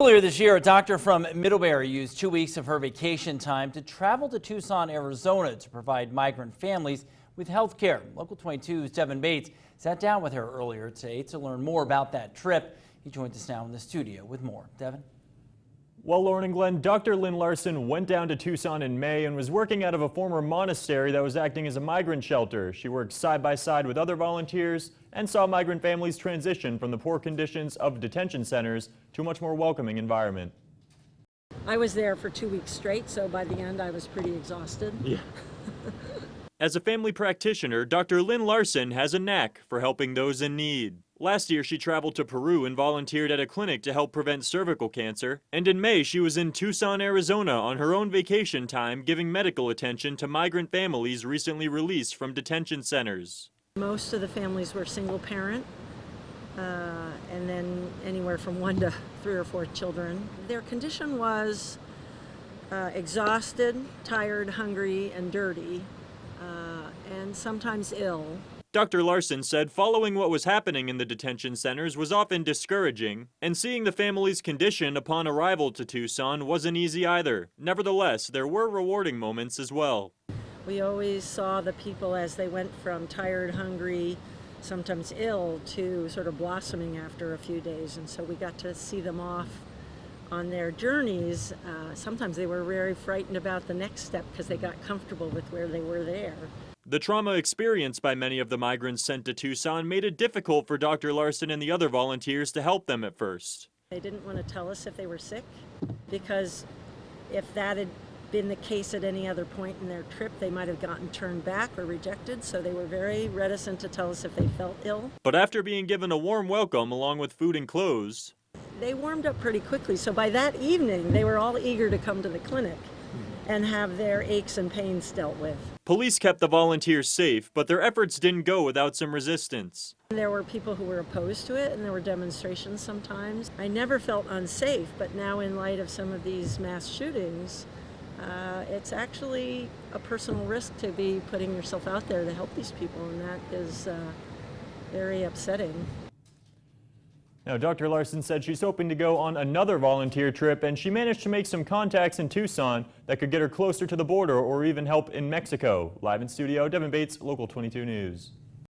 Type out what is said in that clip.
Earlier this year, a doctor from Middlebury used 2 weeks of her vacation time to travel to Tucson, Arizona to provide migrant families with health care. Local 22's Devin Bates sat down with her earlier today to learn more about that trip. He joins us now in the studio with more. Devin? Well, Lauren and Glenn, Dr. Lynn Larson went down to Tucson in May and was working out of a former monastery that was acting as a migrant shelter. She worked side by side with other volunteers and saw migrant families transition from the poor conditions of detention centers to a much more welcoming environment. I was there for 2 weeks straight, so by the end I was pretty exhausted. Yeah. As a family practitioner, Dr. Lynn Larson has a knack for helping those in need. Last year, she traveled to Peru and volunteered at a clinic to help prevent cervical cancer. And in May, she was in Tucson, Arizona on her own vacation time, giving medical attention to migrant families recently released from detention centers. Most of the families were single parent, and then anywhere from 1 to 3 or 4 children. Their condition was exhausted, tired, hungry, and dirty, and sometimes ill. Dr. Larson said following what was happening in the detention centers was often discouraging, and seeing the family's condition upon arrival to Tucson wasn't easy either. Nevertheless, there were rewarding moments as well. We always saw the people as they went from tired, hungry, sometimes ill, to sort of blossoming after a few days, and so we got to see them off on their journeys. Sometimes they were very frightened about the next step because they got comfortable with where they were there. The trauma experienced by many of the migrants sent to Tucson made it difficult for Dr. Larson and the other volunteers to help them at first. They didn't want to tell us if they were sick, because if that had been the case at any other point in their trip, they might have gotten turned back or rejected, so they were very reticent to tell us if they felt ill. But after being given a warm welcome along with food and clothes, they warmed up pretty quickly, so by that evening they were all eager to come to the clinic and have their aches and pains dealt with. Police kept the volunteers safe, but their efforts didn't go without some resistance. There were people who were opposed to it, and there were demonstrations sometimes. I never felt unsafe, but now in light of some of these mass shootings, it's actually a personal risk to be putting yourself out there to help these people, and that is very upsetting. Now, Dr. Larson said she's hoping to go on another volunteer trip, and she managed to make some contacts in Tucson that could get her closer to the border or even help in Mexico. Live in studio, Devin Bates, Local 22 News.